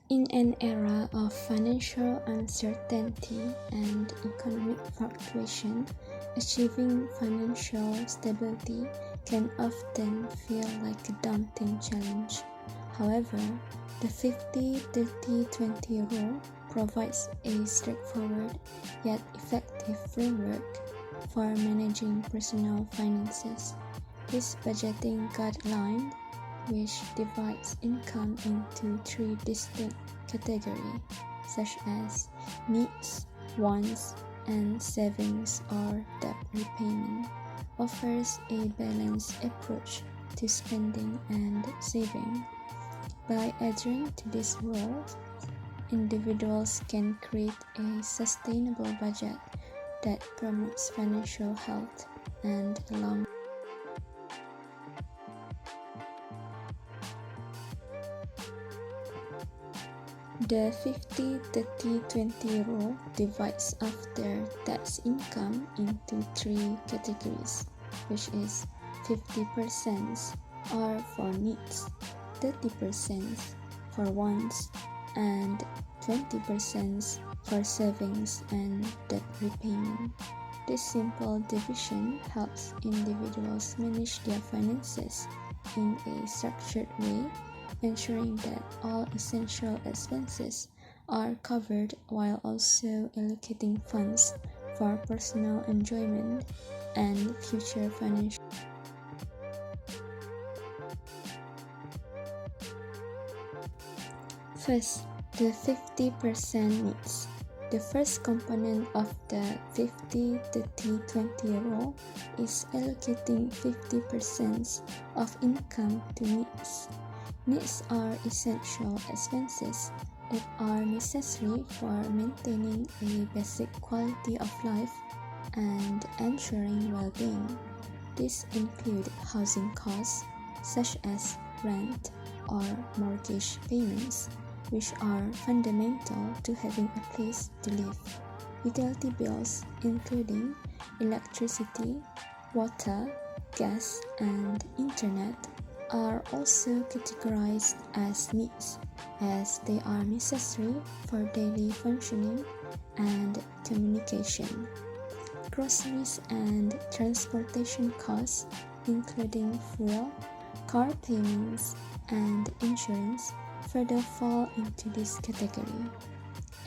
In an era of financial uncertainty and economic fluctuation, achieving financial stability can often feel like a daunting challenge. However, the 50-30-20 rule provides a straightforward yet effective framework for managing personal finances. This budgeting guideline, which divides income into three distinct categories, such as needs, wants, and savings or debt repayment, offers a balanced approach to spending and saving. By adhering to this rule, individuals can create a sustainable budget that promotes financial health and long. The 50-30-20 rule divides after-tax income into three categories, which is 50% are for needs, 30% for wants, and 20% for savings and debt repayment. This simple division helps individuals manage their finances in a structured way, ensuring that all essential expenses are covered while also allocating funds for personal enjoyment and future financial. First, the 50% needs. The first component of the 50-30-20 rule is allocating 50% of income to needs. Needs are essential expenses that are necessary for maintaining a basic quality of life and ensuring well-being. These include housing costs, such as rent or mortgage payments, which are fundamental to having a place to live. Utility bills, including electricity, water, gas, and internet, are also categorized as needs, as they are necessary for daily functioning and communication. Groceries and transportation costs, including fuel, car payments, and insurance, further fall into this category.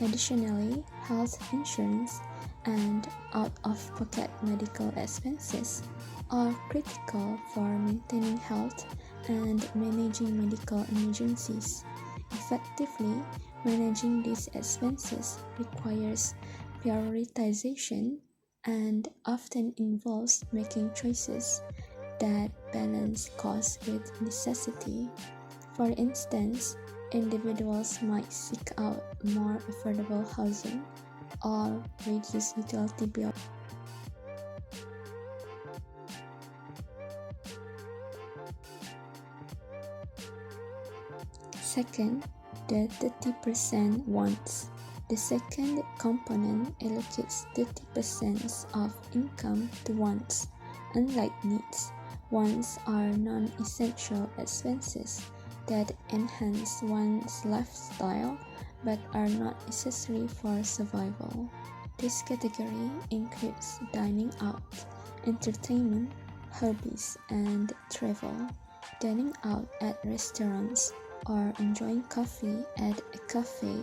Additionally, health insurance and out-of-pocket medical expenses are critical for maintaining health and managing medical emergencies. Effectively managing these expenses requires prioritization and often involves making choices that balance cost with necessity. For instance, individuals might seek out more affordable housing or reduce utility bills. Second, the 30% wants. The second component allocates 30% of income to wants. Unlike needs, wants are non-essential expenses that enhance one's lifestyle but are not necessary for survival. This category includes dining out, entertainment, hobbies, and travel. Dining out at restaurants or enjoying coffee at a cafe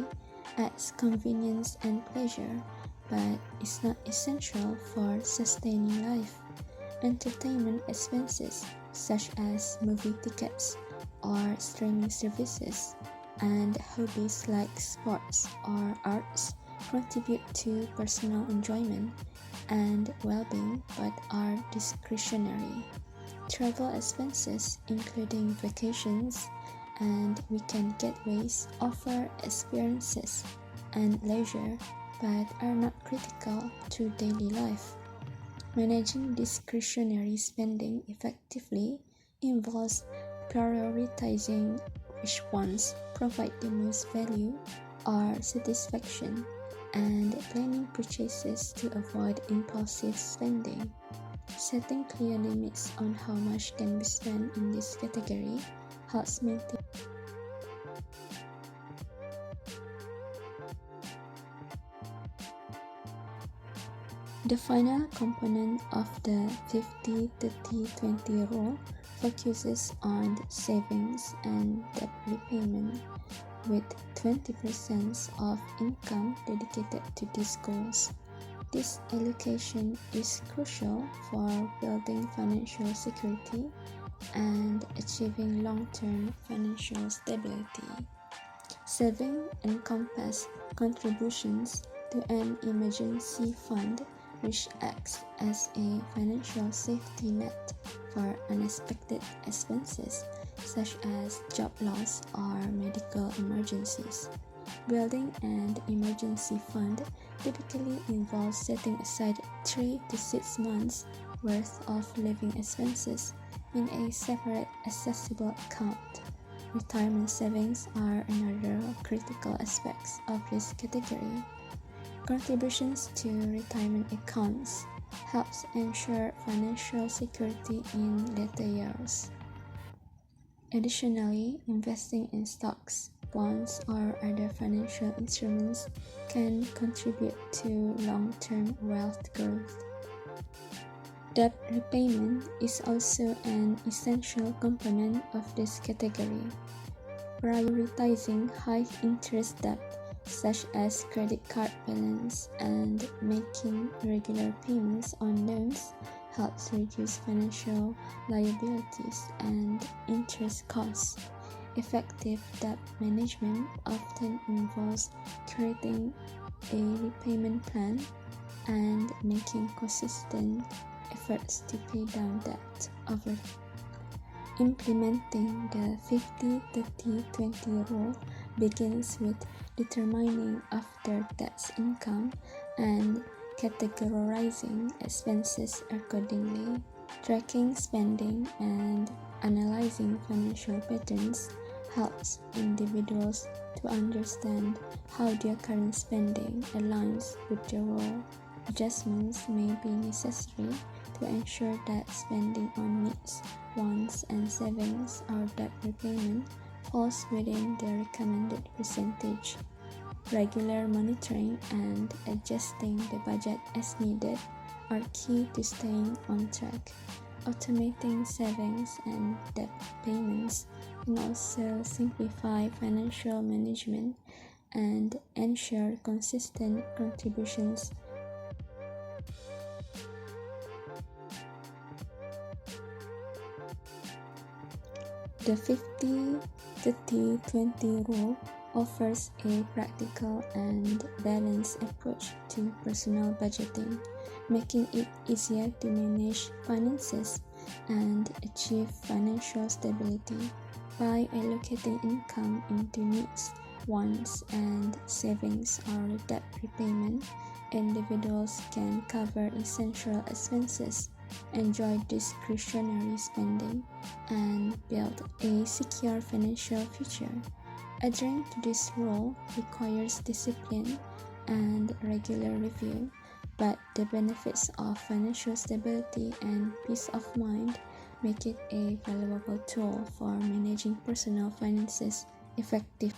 adds convenience and pleasure, but is not essential for sustaining life. Entertainment expenses, such as movie tickets or streaming services, and hobbies like sports or arts contribute to personal enjoyment and well-being but are discretionary. Travel expenses, including vacations and weekend getaways, offer experiences and leisure but are not critical to daily life. Managing discretionary spending effectively involves prioritizing which ones provide the most value or satisfaction and planning purchases to avoid impulsive spending. Setting clear limits on how much can be spent in this category helps maintain. The final component of the 50-30-20 rule focuses on savings and debt repayment, with 20% of income dedicated to these goals. This allocation is crucial for building financial security and achieving long-term financial stability. Saving encompasses contributions to an emergency fund, which acts as a financial safety net for unexpected expenses such as job loss or medical emergencies. Building an emergency fund typically involves setting aside 3 to 6 months' worth of living expenses in a separate accessible account. Retirement savings are another critical aspect of this category. Contributions to retirement accounts helps ensure financial security in later years. Additionally, investing in stocks, bonds, or other financial instruments can contribute to long-term wealth growth. Debt repayment is also an essential component of this category. Prioritizing high-interest debt, such as credit card balance, and making regular payments on loans helps reduce financial liabilities and interest costs. Effective debt management often involves creating a repayment plan and making consistent efforts to pay down debt over time. Implementing the 50-30-20 rule begins with determining after-tax income and categorizing expenses accordingly. Tracking spending and analyzing financial patterns helps individuals to understand how their current spending aligns with the rule. Adjustments may be necessary to ensure that spending on needs, wants, and savings or debt repayment falls within the recommended percentage. Regular monitoring and adjusting the budget as needed are key to staying on track. Automating savings and debt payments can also simplify financial management and ensure consistent contributions. The 50-30-20 rule offers a practical and balanced approach to personal budgeting, making it easier to manage finances and achieve financial stability. By allocating income into needs, wants, and savings or debt repayment, individuals can cover essential expenses, enjoy discretionary spending, and build a secure financial future. Adhering to this rule requires discipline and regular review, but the benefits of financial stability and peace of mind make it a valuable tool for managing personal finances effectively.